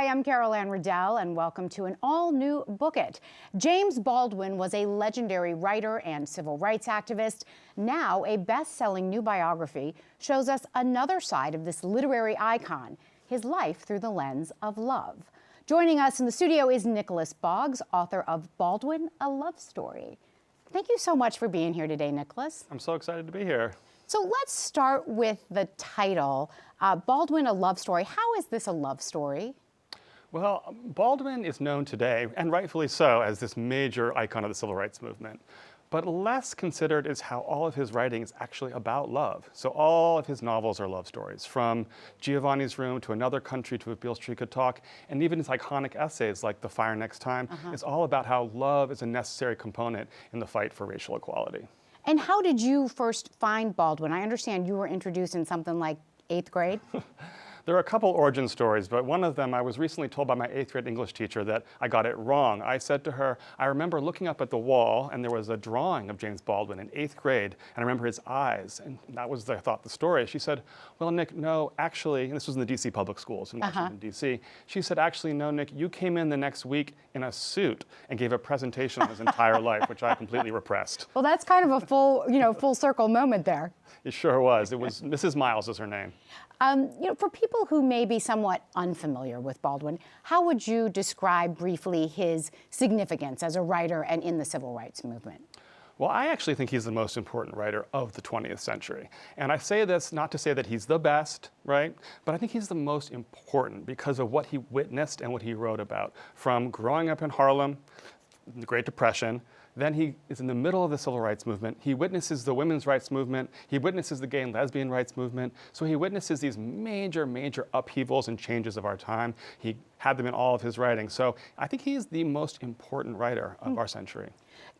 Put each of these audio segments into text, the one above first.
Hi, I'm Carol Anne Riddell, and welcome to an all-new Book It. James Baldwin was a legendary writer and civil rights activist. Now, a best-selling new biography shows us another side of this literary icon, his life through the lens of love. Joining us in the studio is Nicholas Boggs, author of Baldwin, A Love Story. Thank you so much for being here today, Nicholas. I'm so excited to be here. So let's start with the title, Baldwin, A Love Story. How is this a love story? Well, Baldwin is known today, and rightfully so, as this major icon of the civil rights movement. But less considered is how all of his writing is actually about love. So all of his novels are love stories, from Giovanni's Room to Another Country to If Beale Street Could Talk, and even his iconic essays like The Fire Next Time. It's all about how love is a necessary component in the fight for racial equality. And how did you first find Baldwin? I understand you were introduced in something like 8th grade. There are a couple origin stories, but one of them, I was recently told by my 8th grade English teacher that I got it wrong. I said to her, I remember looking up at the wall and there was a drawing of James Baldwin in 8th grade, and I remember his eyes, and that was, I thought, the story. She said, well, Nick, no, actually, and this was in the DC public schools in Washington, DC. She said, actually, no, Nick, you came in the next week in a suit and gave a presentation on his entire life, which I completely repressed. Well, that's kind of a full circle moment there. It sure was. It was, Mrs. Miles is her name. For people who may be somewhat unfamiliar with Baldwin, how would you describe briefly his significance as a writer and in the civil rights movement? Well, I actually think he's the most important writer of the 20th century. And I say this not to say that he's the best, right? But I think he's the most important because of what he witnessed and what he wrote about. From growing up in Harlem, the Great Depression, then he is in the middle of the civil rights movement. He witnesses the women's rights movement. He witnesses the gay and lesbian rights movement. So he witnesses these major, major upheavals and changes of our time. He had them in all of his writing. So I think he is the most important writer of our century.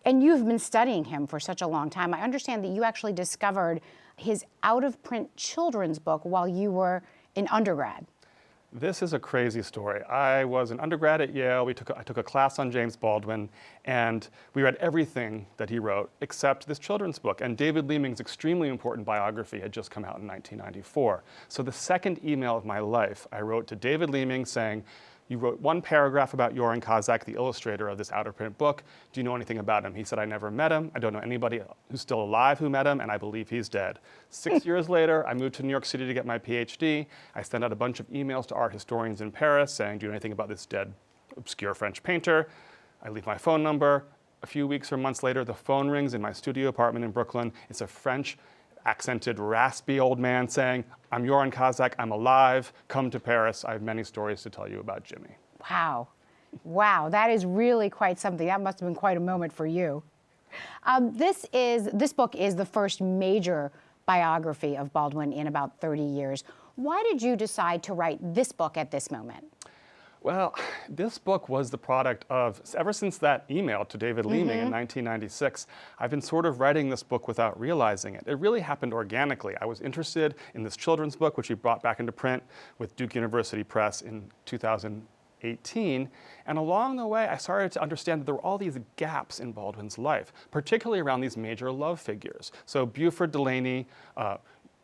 And you've been studying him for such a long time. I understand that you actually discovered his out-of-print children's book while you were in undergrad. This is a crazy story. I was an undergrad at Yale. I took a class on James Baldwin, and we read everything that he wrote except this children's book. And David Leeming's extremely important biography had just come out in 1994. So the second email of my life, I wrote to David Leeming saying, you wrote one paragraph about Joran Kazak, the illustrator of this out-of-print book. Do you know anything about him? He said, I never met him. I don't know anybody who's still alive who met him, and I believe he's dead. 6 years later, I moved to New York City to get my PhD. I sent out a bunch of emails to art historians in Paris saying, do you know anything about this dead, obscure French painter? I leave my phone number. A few weeks or months later, the phone rings in my studio apartment in Brooklyn. It's a French accented, raspy old man saying, I'm Joran Kazak, I'm alive, come to Paris, I have many stories to tell you about Jimmy. Wow. Wow, that is really quite something. That must have been quite a moment for you. This book is the first major biography of Baldwin in about 30 years. Why did you decide to write this book at this moment? Well, this book was the product of, ever since that email to David Leeming in 1996, I've been sort of writing this book without realizing it. It really happened organically. I was interested in this children's book, which we brought back into print with Duke University Press in 2018. And along the way, I started to understand that there were all these gaps in Baldwin's life, particularly around these major love figures. So Buford Delaney,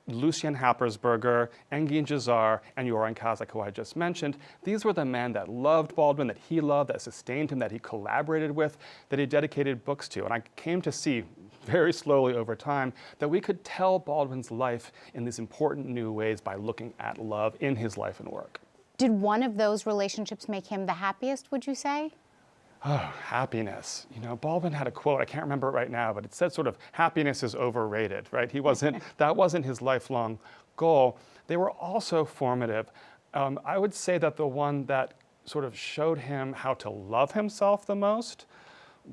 Lucien Happersberger, Engin Cazar, and Joran Kazak, who I just mentioned. These were the men that loved Baldwin, that he loved, that sustained him, that he collaborated with, that he dedicated books to. And I came to see very slowly over time that we could tell Baldwin's life in these important new ways by looking at love in his life and work. Did one of those relationships make him the happiest, would you say? Oh, happiness. You know, Baldwin had a quote, I can't remember it right now, but it said sort of, happiness is overrated, right? That wasn't his lifelong goal. They were also formative. I would say that the one that sort of showed him how to love himself the most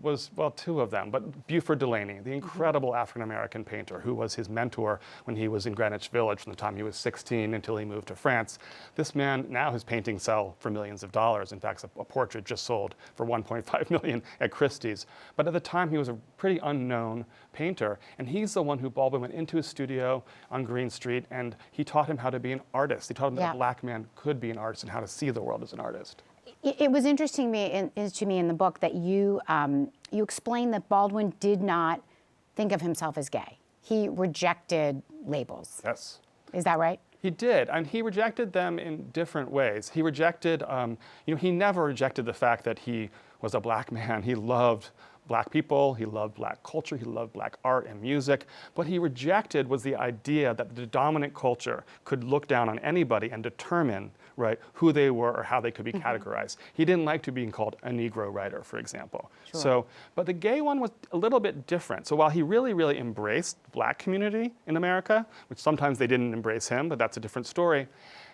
was, well, two of them, but Buford Delaney, the incredible African-American painter who was his mentor when he was in Greenwich Village from the time he was 16 until he moved to France. This man, now his paintings sell for millions of dollars. In fact, a portrait just sold for $1.5 million at Christie's. But at the time, he was a pretty unknown painter, and he's the one who Baldwin went into his studio on Green Street, and he taught him how to be an artist. He taught him that a black man could be an artist and how to see the world as an artist. It was interesting to me in the book that you explained that Baldwin did not think of himself as gay. He rejected labels. Yes. Is that right? He did, and he rejected them in different ways. He rejected, he never rejected the fact that he was a black man. He loved black people, he loved black culture, he loved black art and music. What he rejected was the idea that the dominant culture could look down on anybody and determine, right, who they were or how they could be categorized. He didn't like to be called a Negro writer, for example. Sure. So, but the gay one was a little bit different. So while he really, really embraced black community in America, which sometimes they didn't embrace him, but that's a different story,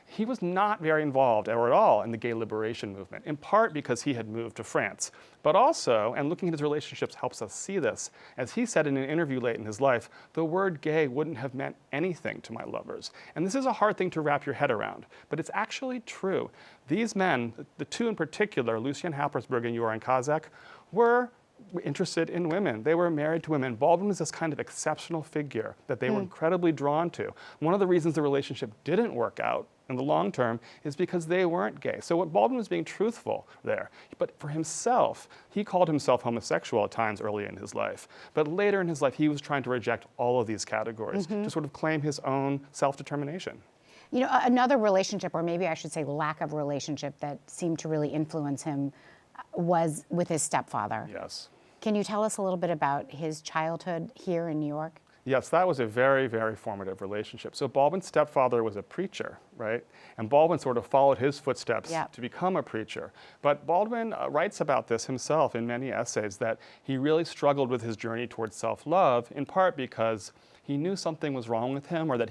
he was not very involved or at all in the gay liberation movement, in part because he had moved to France. But also, and looking at his relationships helps us see this, as he said in an interview late in his life, the word gay wouldn't have meant anything to my lovers. And this is a hard thing to wrap your head around, but it's actually true. These men, the two in particular, Lucien Happersburg and Joran Kazak, were interested in women. They were married to women. Baldwin was this kind of exceptional figure that they were incredibly drawn to. One of the reasons the relationship didn't work out in the long term is because they weren't gay. So what Baldwin was being truthful there. But for himself, he called himself homosexual at times early in his life. But later in his life, he was trying to reject all of these categories to sort of claim his own self-determination. You know, another relationship, or maybe I should say lack of relationship, that seemed to really influence him was with his stepfather. Yes. Can you tell us a little bit about his childhood here in New York? Yes, that was a very, very formative relationship. So Baldwin's stepfather was a preacher, right? And Baldwin sort of followed his footsteps to become a preacher. But Baldwin writes about this himself in many essays, that he really struggled with his journey towards self-love, in part because he knew something was wrong with him, or that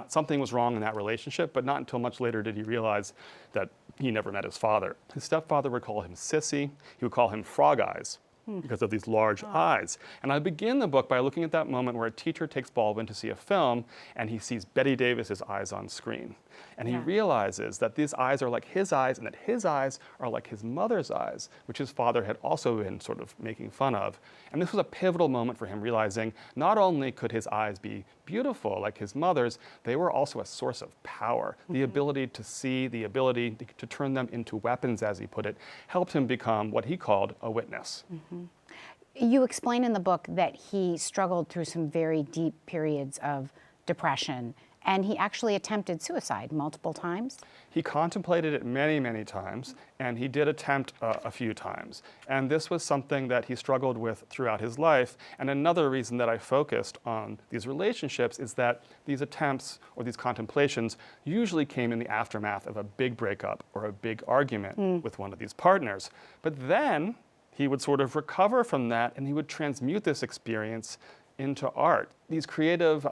something was wrong in that relationship, but not until much later did he realize that he never met his father. His stepfather would call him Sissy. He would call him Frog Eyes, because of these large eyes. And I begin the book by looking at that moment where a teacher takes Baldwin to see a film and he sees Bette Davis's eyes on screen. And he realizes that these eyes are like his eyes and that his eyes are like his mother's eyes, which his father had also been sort of making fun of. And this was a pivotal moment for him, realizing not only could his eyes be beautiful like his mother's, they were also a source of power. The ability to see, the ability to turn them into weapons, as he put it, helped him become what he called a witness. You explain in the book that he struggled through some very deep periods of depression, and he actually attempted suicide multiple times. He contemplated it many, many times, and he did attempt a few times. And this was something that he struggled with throughout his life. And another reason that I focused on these relationships is that these attempts or these contemplations usually came in the aftermath of a big breakup or a big argument with one of these partners. But then he would sort of recover from that, and he would transmute this experience into art. These creative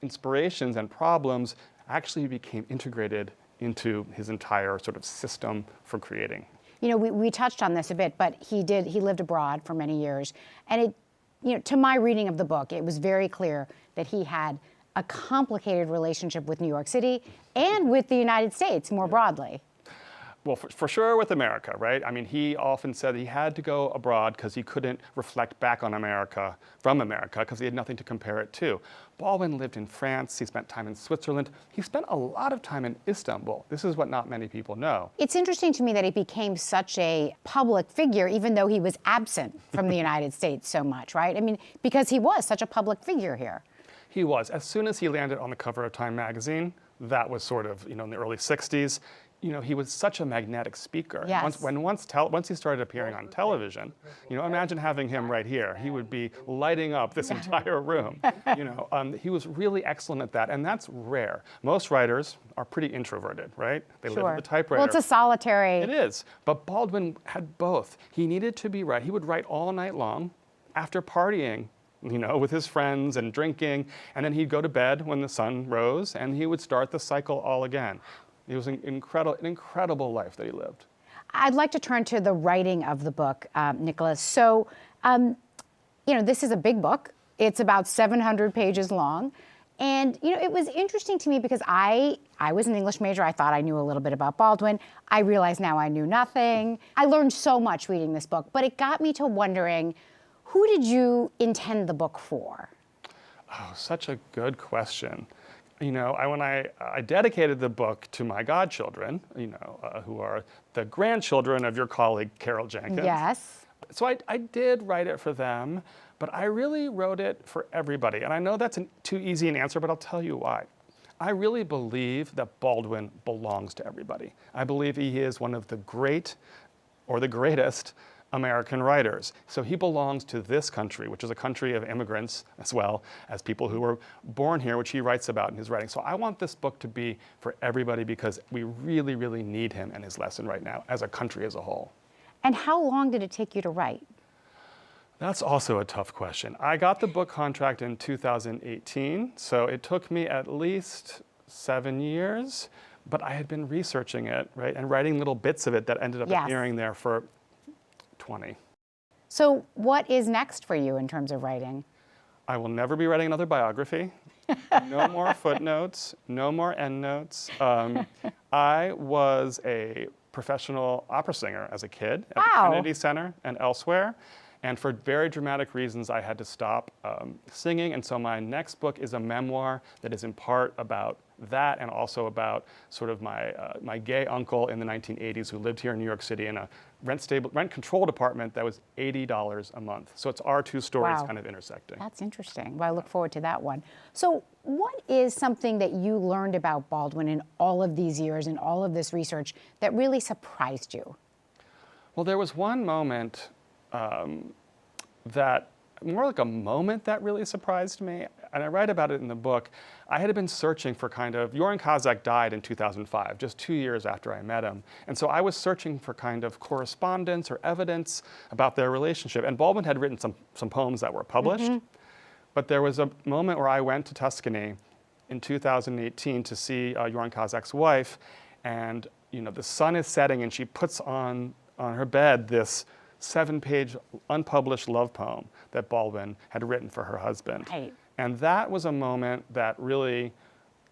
inspirations and problems actually became integrated into his entire sort of system for creating. You know, we touched on this a bit, but he lived abroad for many years, and to my reading of the book, it was very clear that he had a complicated relationship with New York City and with the United States more broadly. Well, for sure with America, right? I mean, he often said he had to go abroad because he couldn't reflect back on America from America because he had nothing to compare it to. Baldwin lived in France. He spent time in Switzerland. He spent a lot of time in Istanbul. This is what not many people know. It's interesting to me that he became such a public figure, even though he was absent from the United States so much, right? I mean, because he was such a public figure here. He was. As soon as he landed on the cover of Time magazine, that was sort of, in the early 60s, he was such a magnetic speaker. Yes. Once he started appearing on television, imagine having him right here. He would be lighting up this entire room. He was really excellent at that, and that's rare. Most writers are pretty introverted, right? They live at the typewriter. Well, it's a solitary. It is, but Baldwin had both. He needed to be right. He would write all night long after partying, with his friends and drinking, and then he'd go to bed when the sun rose, and he would start the cycle all again. It was an incredible life that he lived. I'd like to turn to the writing of the book, Nicholas. So, this is a big book. It's about 700 pages long. And, it was interesting to me because I was an English major. I thought I knew a little bit about Baldwin. I realized now I knew nothing. I learned so much reading this book, but it got me to wondering, who did you intend the book for? Oh, such a good question. When I dedicated the book to my godchildren, who are the grandchildren of your colleague, Carol Jenkins. Yes. So I did write it for them, but I really wrote it for everybody. And I know that's too easy an answer, but I'll tell you why. I really believe that Baldwin belongs to everybody. I believe he is one of the great, or the greatest, American writers. So he belongs to this country, which is a country of immigrants as well as people who were born here, which he writes about in his writing. So I want this book to be for everybody because we really, really need him and his lesson right now as a country as a whole. And how long did it take you to write? That's also a tough question. I got the book contract in 2018, so it took me at least 7 years, but I had been researching it, right, and writing little bits of it that ended up appearing there for 20. So what is next for you in terms of writing? I will never be writing another biography. No more footnotes, no more endnotes. I was a professional opera singer as a kid at the Kennedy Center and elsewhere. And for very dramatic reasons, I had to stop singing. And so my next book is a memoir that is in part about that and also about sort of my gay uncle in the 1980s who lived here in New York City in a rent-controlled apartment that was $80 a month. So it's our two stories kind of intersecting. That's interesting. Well, I look forward to that one. So what is something that you learned about Baldwin in all of these years and all of this research that really surprised you? Well, there was one moment that, more like a moment that really surprised me, and I write about it in the book. I had been searching for kind of, Joran Kazak died in 2005, just 2 years after I met him. And so I was searching for kind of correspondence or evidence about their relationship. And Baldwin had written some poems that were published. But there was a moment where I went to Tuscany in 2018 to see Joran Kazak's wife. And the sun is setting and she puts on her bed this 7-page unpublished love poem that Baldwin had written for her husband. Right. And that was a moment that really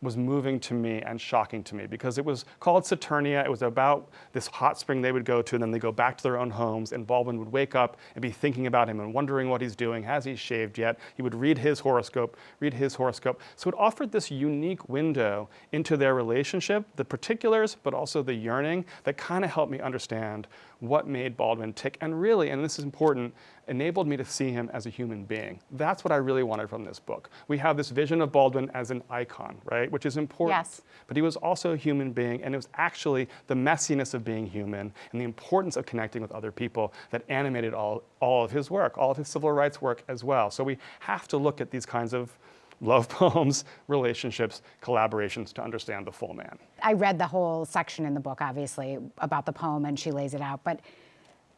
was moving to me and shocking to me because it was called Saturnia. It was about this hot spring they would go to, and then they go back to their own homes, and Baldwin would wake up and be thinking about him and wondering what he's doing. Has he shaved yet? He would read his horoscope. So it offered this unique window into their relationship, the particulars, but also the yearning that kind of helped me understand what made Baldwin tick, and really, and this is important, enabled me to see him as a human being. That's what I really wanted from this book. We have this vision of Baldwin as an icon, right, which is important. Yes. But he was also a human being, and it was actually the messiness of being human and the importance of connecting with other people that animated all of his work, all of his civil rights work as well. So we have to look at these kinds of love poems, relationships, collaborations to understand the full man. I read the whole section in the book, obviously, about the poem, and she lays it out. But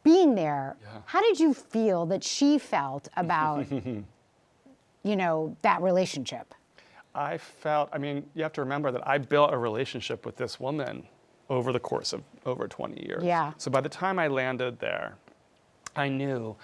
being there, how did you feel that she felt about, that relationship? I you have to remember that I built a relationship with this woman over the course of over 20 years. Yeah. So by the time I landed there, I knew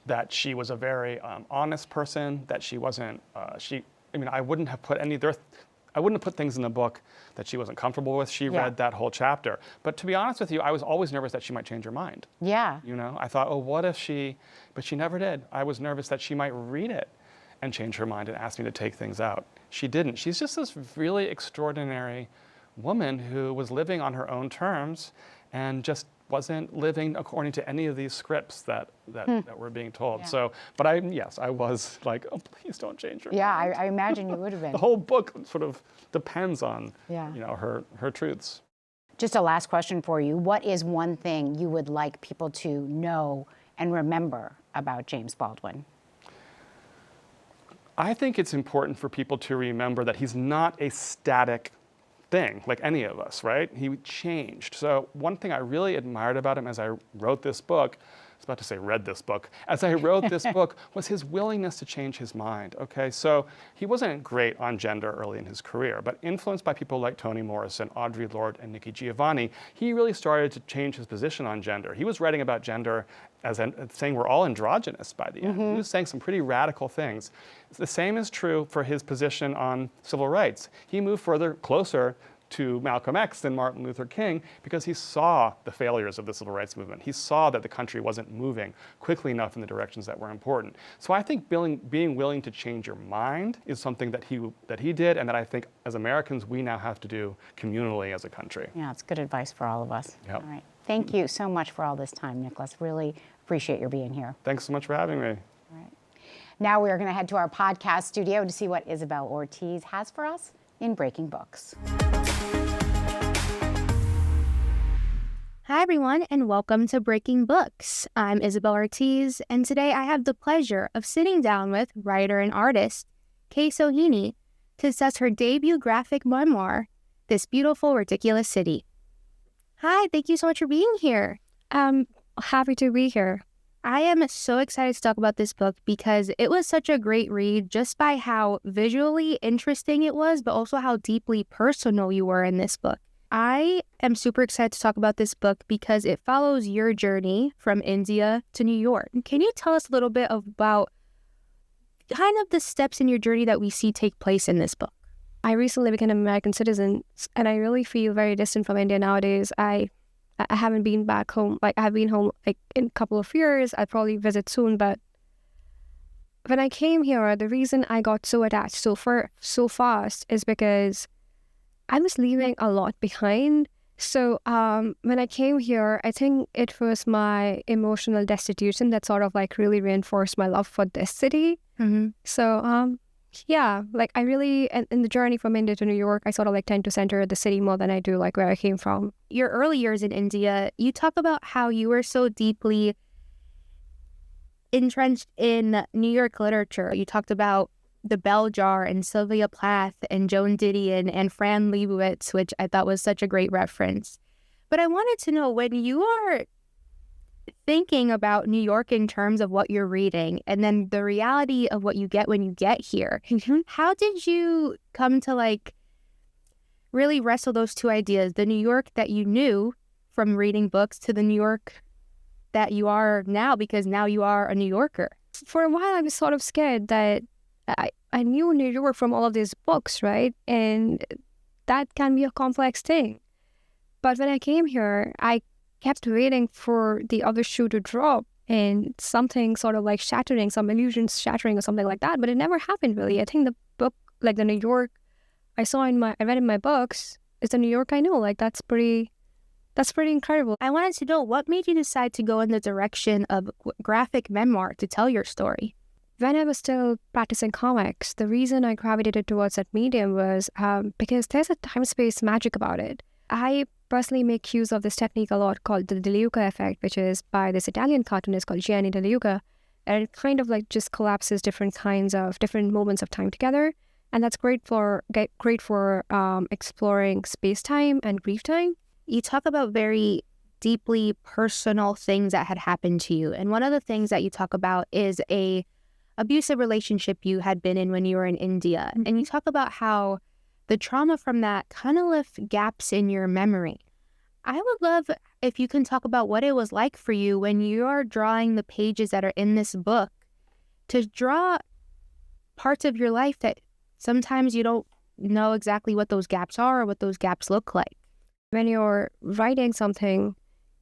that she was a very honest person, that she wasn't, I wouldn't have put things in the book that she wasn't comfortable with. She read that whole chapter. But to be honest with you, I was always nervous that she might change her mind. Yeah. I thought, oh, what if but she never did. I was nervous that she might read it and change her mind and ask me to take things out. She didn't. She's just this really extraordinary woman who was living on her own terms and just wasn't living according to any of these scripts that were being told. Yeah. So, but I was like, oh, please don't change her. Yeah, I imagine you would have been. The whole book sort of depends on, her truths. Just a last question for you. What is one thing you would like people to know and remember about James Baldwin? I think it's important for people to remember that he's not a static thing like any of us, right? He changed. So one thing I really admired about him as I wrote this book, I was about to say read this book, as I wrote this book was his willingness to change his mind, okay? So he wasn't great on gender early in his career, but influenced by people like Toni Morrison, Audre Lorde, and Nikki Giovanni, he really started to change his position on gender. He was writing about gender as saying we're all androgynous by the end. He was saying some pretty radical things. The same is true for his position on civil rights. He moved closer to Malcolm X than Martin Luther King because he saw the failures of the civil rights movement. He saw that the country wasn't moving quickly enough in the directions that were important. So I think being willing to change your mind is something that he did, and that I think as Americans we now have to do communally as a country. Yeah, it's good advice for all of us. Yep. All right. Thank you so much for all this time, Nicholas. Really appreciate your being here. Thanks so much for having me. All right. Now we are going to head to our podcast studio to see what Isabel Ortiz has for us in Breaking Books. Hi, everyone, and welcome to Breaking Books. I'm Isabel Ortiz, and today I have the pleasure of sitting down with writer and artist Kay Sohini to discuss her debut graphic memoir, This Beautiful, Ridiculous City. Hi, thank you so much for being here. I'm happy to be here. I am so excited to talk about this book because it was such a great read just by how visually interesting it was, but also how deeply personal you were in this book. I am super excited to talk about this book because it follows your journey from India to New York. Can you tell us a little bit about kind of the steps in your journey that we see take place in this book? I recently became an American citizen, and I really feel very distant from India nowadays. I haven't been back home. Like, I've been home like in a couple of years. I'll probably visit soon, but when I came here, the reason I got so attached so fast is because I was leaving a lot behind. So when I came here, I think it was my emotional destitution that sort of like really reinforced my love for this city. Mm-hmm. So yeah, like I really, in the journey from India to New York, I sort of like tend to center the city more than I do like where I came from. Your early years in India, you talk about how you were so deeply entrenched in New York literature. You talked about the Bell Jar and Sylvia Plath and Joan Didion and Fran Lebowitz, which I thought was such a great reference. But I wanted to know, when you are thinking about New York in terms of what you're reading and then the reality of what you get when you get here, how did you come to like really wrestle those two ideas, the New York that you knew from reading books to the New York that you are now, because now you are a New Yorker? For a while, I was sort of scared that I knew New York from all of these books, right? And that can be a complex thing. But when I came here, I kept waiting for the other shoe to drop and something sort of like shattering, some illusions shattering or something like that. But it never happened, really. I think the book, like the New York I read in my books, is the New York I know. Like, that's pretty incredible. I wanted to know, what made you decide to go in the direction of graphic memoir to tell your story? When I was still practicing comics, the reason I gravitated towards that medium was because there's a time-space magic about it. I personally make use of this technique a lot called the DeLuca effect, which is by this Italian cartoonist called Gianni DeLuca, and it kind of like just collapses different moments of time together, and that's great for exploring space-time and grief time. You talk about very deeply personal things that had happened to you, and one of the things that you talk about is a abusive relationship you had been in when you were in India. Mm-hmm. And you talk about how the trauma from that kind of left gaps in your memory. I would love if you can talk about what it was like for you when you are drawing the pages that are in this book, to draw parts of your life that sometimes you don't know exactly what those gaps are or what those gaps look like. When you're writing something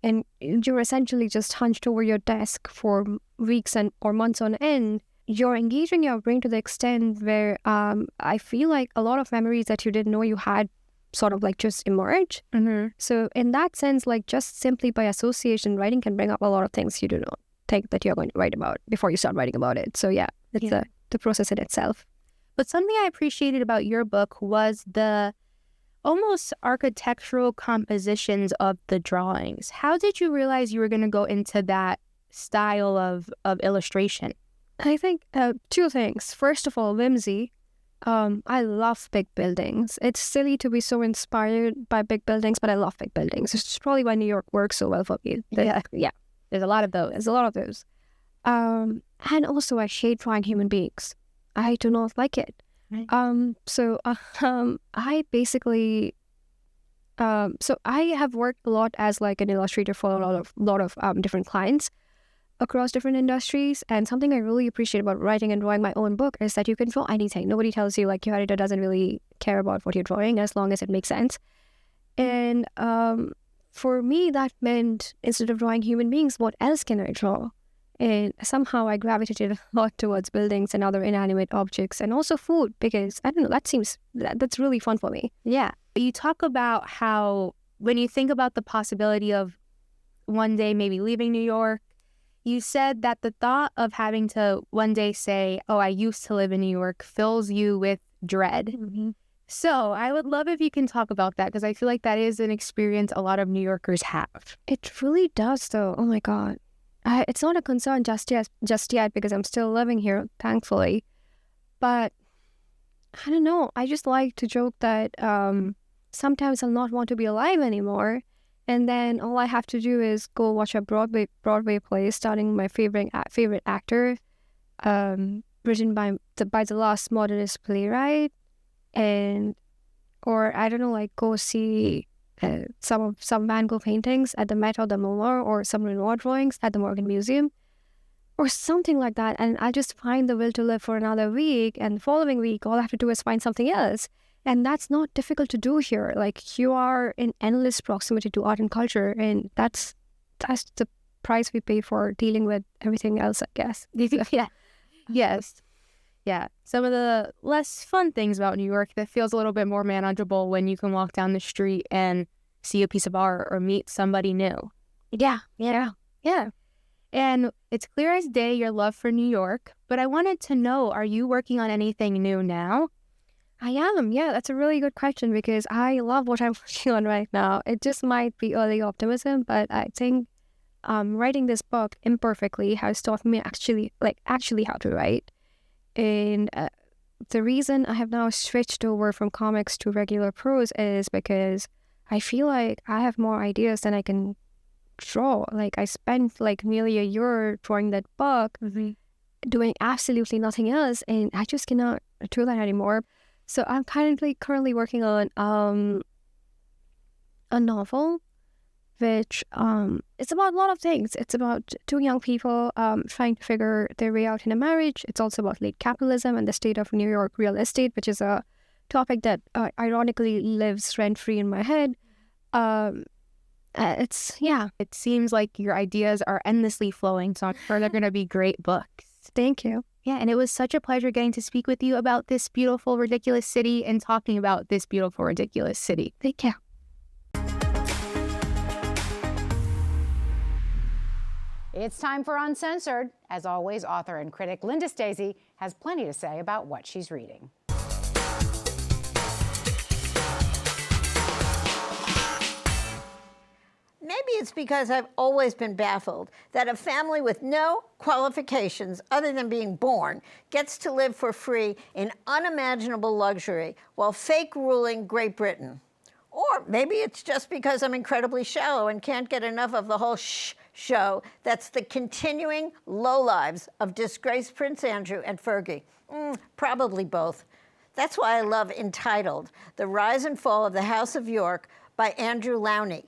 and you're essentially just hunched over your desk for weeks or months on end, you're engaging your brain to the extent where I feel like a lot of memories that you didn't know you had sort of like just emerge. Mm-hmm. So in that sense, like just simply by association, writing can bring up a lot of things you do not think that you're going to write about before you start writing about it. So yeah, it's the process in itself. But something I appreciated about your book was the almost architectural compositions of the drawings. How did you realize you were going to go into that style of illustration? I think two things. First of all, whimsy. I love big buildings. It's silly to be so inspired by big buildings, but I love big buildings. It's probably why New York works so well for me. Yeah. There's a lot of those. And also, I hate drawing human beings. I do not like it. Right. I basically, so I have worked a lot as like an illustrator for a lot of different clients across different industries, and something I really appreciate about writing and drawing my own book is that you can draw anything. Nobody tells you, like, your editor doesn't really care about what you're drawing as long as it makes sense. And for me, that meant instead of drawing human beings, what else can I draw? And somehow I gravitated a lot towards buildings and other inanimate objects, and also food, because I don't know, that's really fun for me. Yeah. You talk about how when you think about the possibility of one day maybe leaving New York, you said that the thought of having to one day say, oh, I used to live in New York, fills you with dread. Mm-hmm. So I would love if you can talk about that, because I feel like that is an experience a lot of New Yorkers have. It really does, though. Oh my God. It's not a concern just yet because I'm still living here, thankfully. But I don't know. I just like to joke that sometimes I'll not want to be alive anymore, and then all I have to do is go watch a Broadway play starring my favorite actor, written by the last modernist playwright, or I don't know, like go see some Van Gogh paintings at the Met or the MoMA, or some Renoir drawings at the Morgan Museum, or something like that. And I just find the will to live for another week, and the following week, all I have to do is find something else. And that's not difficult to do here. Like, you are in endless proximity to art and culture, and that's the price we pay for dealing with everything else, I guess. Yeah. Yes. Yeah. Some of the less fun things about New York that feels a little bit more manageable when you can walk down the street and see a piece of art or meet somebody new. Yeah. And it's clear as day your love for New York, but I wanted to know, are you working on anything new now? I am. Yeah, that's a really good question because I love what I'm working on right now. It just might be early optimism, but I think writing this book imperfectly has taught me actually how to write. And the reason I have now switched over from comics to regular prose is because I feel like I have more ideas than I can draw. Like, I spent like nearly a year drawing that book, doing absolutely nothing else, and I just cannot do that anymore. So I'm currently working on a novel, which it's about a lot of things. It's about two young people trying to figure their way out in a marriage. It's also about late capitalism and the state of New York real estate, which is a topic that ironically lives rent-free in my head. It seems like your ideas are endlessly flowing, so I'm sure they're going to be great books. Thank you. Yeah, and it was such a pleasure getting to speak with you about this beautiful, ridiculous city and talking about this beautiful, ridiculous city. Thank you. It's time for Uncensored. As always, author and critic Linda Stasi has plenty to say about what she's reading. Maybe it's because I've always been baffled that a family with no qualifications other than being born gets to live for free in unimaginable luxury while fake ruling Great Britain. Or maybe it's just because I'm incredibly shallow and can't get enough of the whole show that's the continuing lowlives of disgraced Prince Andrew and Fergie. Probably both. That's why I love Entitled, The Rise and Fall of the House of York by Andrew Lowney.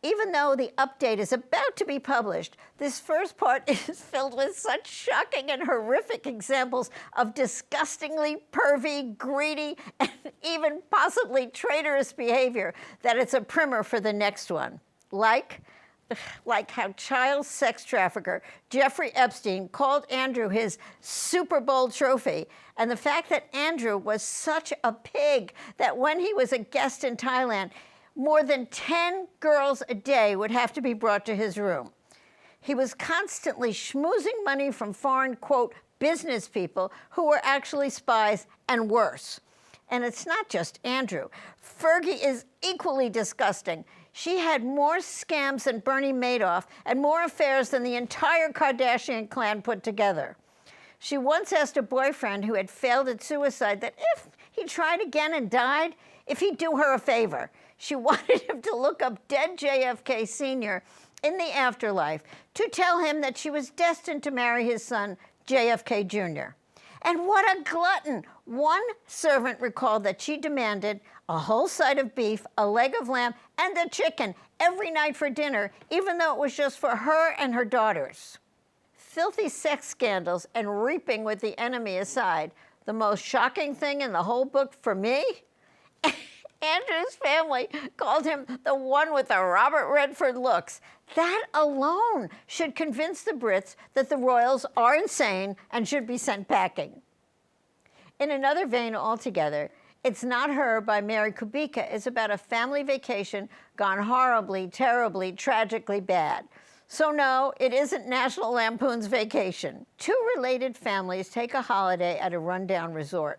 Even though the update is about to be published, this first part is filled with such shocking and horrific examples of disgustingly pervy, greedy, and even possibly traitorous behavior that it's a primer for the next one. Like how child sex trafficker Jeffrey Epstein called Andrew his Super Bowl trophy, and the fact that Andrew was such a pig that when he was a guest in Thailand, more than 10 girls a day would have to be brought to his room. He was constantly schmoozing money from foreign, quote, business people who were actually spies and worse. And it's not just Andrew. Fergie is equally disgusting. She had more scams than Bernie Madoff and more affairs than the entire Kardashian clan put together. She once asked a boyfriend who had failed at suicide that if he tried again and died, if he'd do her a favor. She wanted him to look up dead JFK Sr. in the afterlife to tell him that she was destined to marry his son, JFK Jr. And what a glutton! One servant recalled that she demanded a whole side of beef, a leg of lamb, and a chicken every night for dinner, even though it was just for her and her daughters. Filthy sex scandals and reaping with the enemy aside, the most shocking thing in the whole book for me? Andrew's family called him the one with the Robert Redford looks. That alone should convince the Brits that the royals are insane and should be sent packing. In another vein altogether, It's Not Her by Mary Kubica is about a family vacation gone horribly, terribly, tragically bad. So no, it isn't National Lampoon's Vacation. Two related families take a holiday at a rundown resort.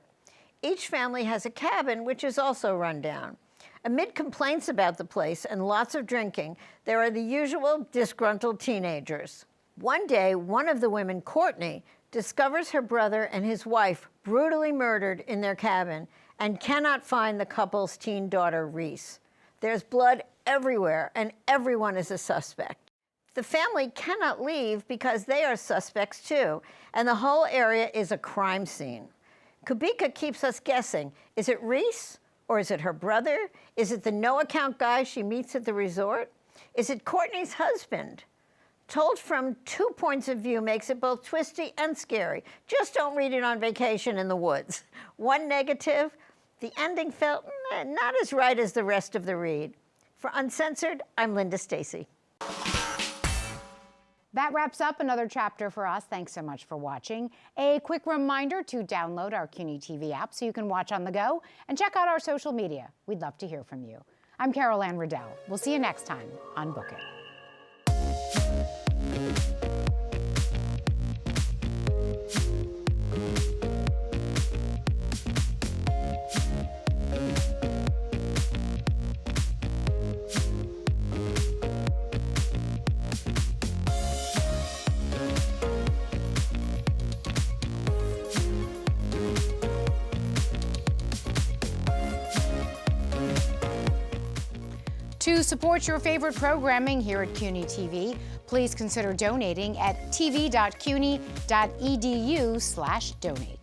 Each family has a cabin, which is also run down. Amid complaints about the place and lots of drinking, there are the usual disgruntled teenagers. One day, one of the women, Courtney, discovers her brother and his wife brutally murdered in their cabin and cannot find the couple's teen daughter, Reese. There's blood everywhere, and everyone is a suspect. The family cannot leave because they are suspects too, and the whole area is a crime scene. Kubika keeps us guessing. Is it Reese? Or is it her brother? Is it the no-account guy she meets at the resort? Is it Courtney's husband? Told from 2 points of view makes it both twisty and scary. Just don't read it on vacation in the woods. One negative, the ending felt not as right as the rest of the read. For Uncensored, I'm Linda Stasi. That wraps up another chapter for us. Thanks so much for watching. A quick reminder to download our CUNY TV app so you can watch on the go and check out our social media. We'd love to hear from you. I'm Carol Anne Riddell. We'll see you next time on Book It. To support your favorite programming here at CUNY TV, please consider donating at tv.cuny.edu/donate.